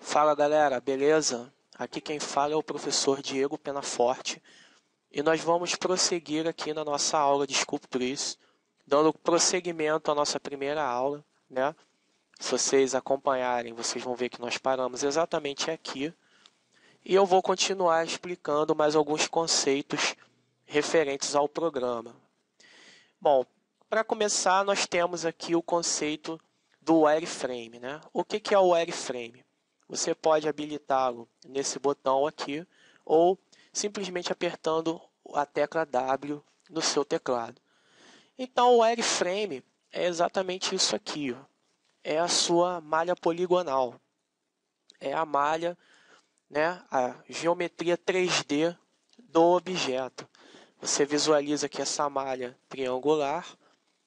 Fala galera, beleza? Aqui quem fala é o professor Diego Penaforte e nós vamos prosseguir aqui na nossa aula de Sculptris, dando prosseguimento à nossa primeira aula, né? Se vocês acompanharem, vocês vão ver que nós paramos exatamente aqui e eu vou continuar explicando mais alguns conceitos referentes ao programa. Bom, para começar, nós temos aqui o conceito do wireframe, né? O que é o wireframe? Você pode habilitá-lo nesse botão aqui ou simplesmente apertando a tecla W no seu teclado. Então, o wireframe é exatamente isso aqui, ó. É a sua malha poligonal. É a malha, né, a geometria 3D do objeto. Você visualiza aqui essa malha triangular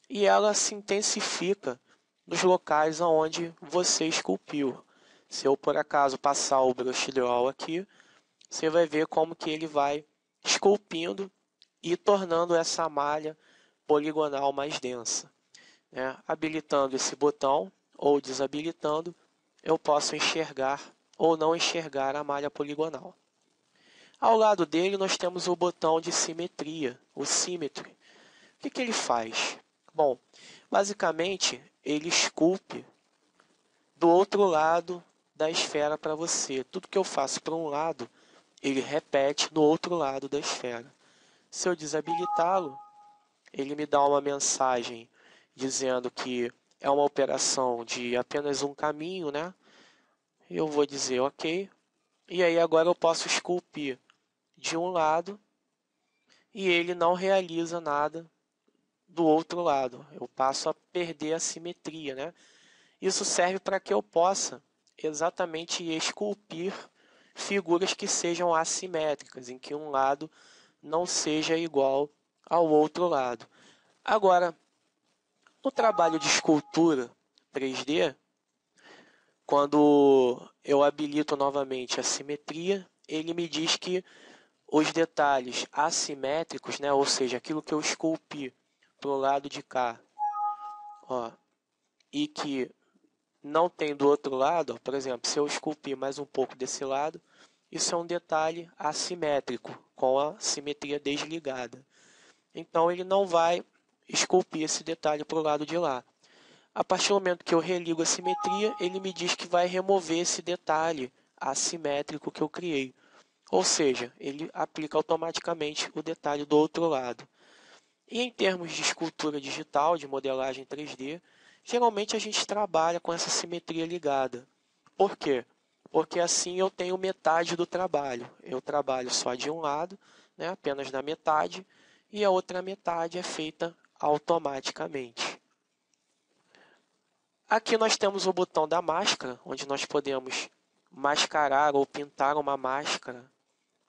e ela se intensifica nos locais onde você esculpiu. Se eu por acaso passar o brush draw aqui, você vai ver como que ele vai esculpindo e tornando essa malha poligonal mais densa. Habilitando esse botão ou desabilitando, eu posso enxergar ou não enxergar a malha poligonal. Ao lado dele nós temos o botão de simetria, o Symmetry. O que ele faz? Bom, basicamente ele esculpe do outro lado da esfera para você. Tudo que eu faço para um lado, ele repete no outro lado da esfera. Se eu desabilitá-lo, ele me dá uma mensagem dizendo que é uma operação de apenas um caminho, né? Eu vou dizer ok. E aí agora eu posso esculpir de um lado e ele não realiza nada do outro lado. Eu passo a perder a simetria, né? Isso serve para que eu possa exatamente esculpir figuras que sejam assimétricas, em que um lado não seja igual ao outro lado. Agora, no trabalho de escultura 3D, quando eu habilito novamente a simetria, ele me diz que os detalhes assimétricos, né, ou seja, aquilo que eu esculpi para o lado de cá, ó, e que não tem do outro lado, por exemplo, se eu esculpir mais um pouco desse lado, isso é um detalhe assimétrico, com a simetria desligada. Então ele não vai esculpir esse detalhe para o lado de lá. A partir do momento que eu religo a simetria, ele me diz que vai remover esse detalhe assimétrico que eu criei. Ou seja, ele aplica automaticamente o detalhe do outro lado. E em termos de escultura digital, de modelagem 3D, geralmente a gente trabalha com essa simetria ligada. Por quê? Porque assim eu tenho metade do trabalho. Eu trabalho só de um lado, né, apenas na metade, e a outra metade é feita automaticamente. Aqui nós temos o botão da máscara, onde nós podemos mascarar ou pintar uma máscara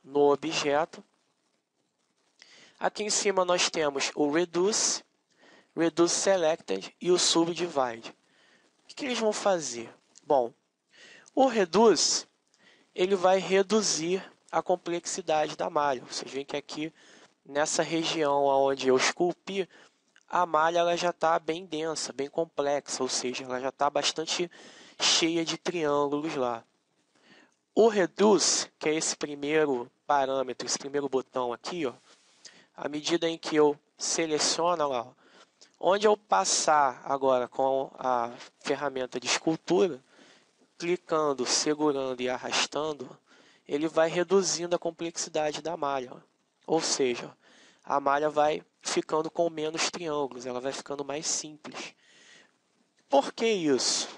no objeto. Aqui em cima nós temos o Reduce, Reduce Selected e o Subdivide. O que eles vão fazer? Bom, o Reduce ele vai reduzir a complexidade da malha. Vocês veem que aqui nessa região onde eu esculpi, a malha ela já está bem densa, bem complexa, ou seja, ela já está bastante cheia de triângulos lá. O Reduce, que é esse primeiro parâmetro, esse primeiro botão aqui, ó, à medida em que eu seleciono lá, onde eu passar agora com a ferramenta de escultura, clicando, segurando e arrastando, ele vai reduzindo a complexidade da malha. Ou seja, a malha vai ficando com menos triângulos, ela vai ficando mais simples. Por que isso?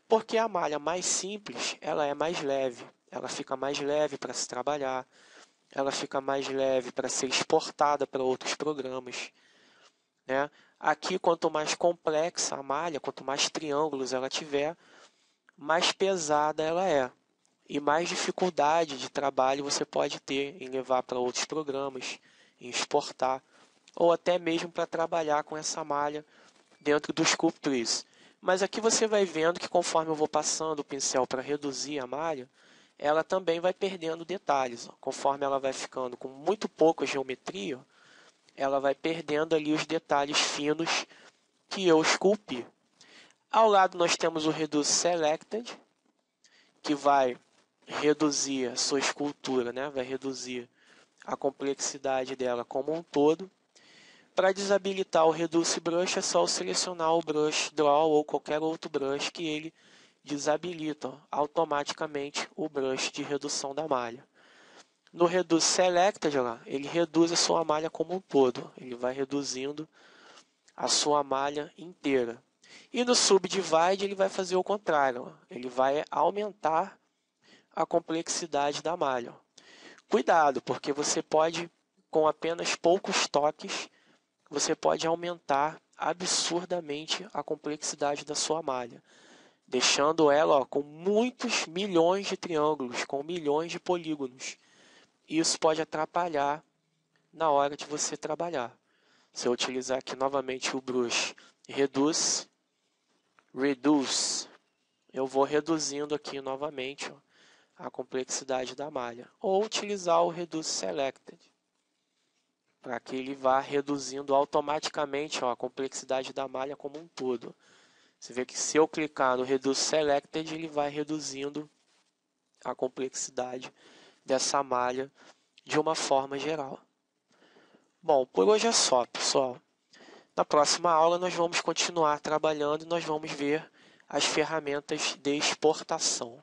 Porque a malha mais simples, ela é mais leve, ela fica mais leve para se trabalhar, ela fica mais leve para ser exportada para outros programas. Né? Aqui, quanto mais complexa a malha, quanto mais triângulos ela tiver, mais pesada ela é. E mais dificuldade de trabalho você pode ter em levar para outros programas, em exportar, ou até mesmo para trabalhar com essa malha dentro do Sculptris. Mas aqui você vai vendo que conforme eu vou passando o pincel para reduzir a malha, ela também vai perdendo detalhes. Conforme ela vai ficando com muito pouca geometria, ela vai perdendo ali os detalhes finos que eu esculpi. Ao lado nós temos o Reduce Selected, que vai reduzir a sua escultura, né? Vai reduzir a complexidade dela como um todo. Para desabilitar o Reduce Brush é só selecionar o Brush Draw ou qualquer outro brush que ele desabilita automaticamente o brush de redução da malha. No Reduce Selected, ele reduz a sua malha como um todo. Ele vai reduzindo a sua malha inteira. E no Subdivide ele vai fazer o contrário. Ele vai aumentar a complexidade da malha. Cuidado, porque você pode, com apenas poucos toques, você pode aumentar absurdamente a complexidade da sua malha, deixando ela com muitos milhões de triângulos, com milhões de polígonos. Isso pode atrapalhar na hora de você trabalhar. Se eu utilizar aqui novamente o brush Reduce, eu vou reduzindo aqui novamente a complexidade da malha. Ou utilizar o Reduce Selected, para que ele vá reduzindo automaticamente a complexidade da malha como um todo. Você vê que se eu clicar no Reduce Selected, ele vai reduzindo a complexidade dessa malha de uma forma geral. Bom, por hoje é só, pessoal. Na próxima aula nós vamos continuar trabalhando e nós vamos ver as ferramentas de exportação.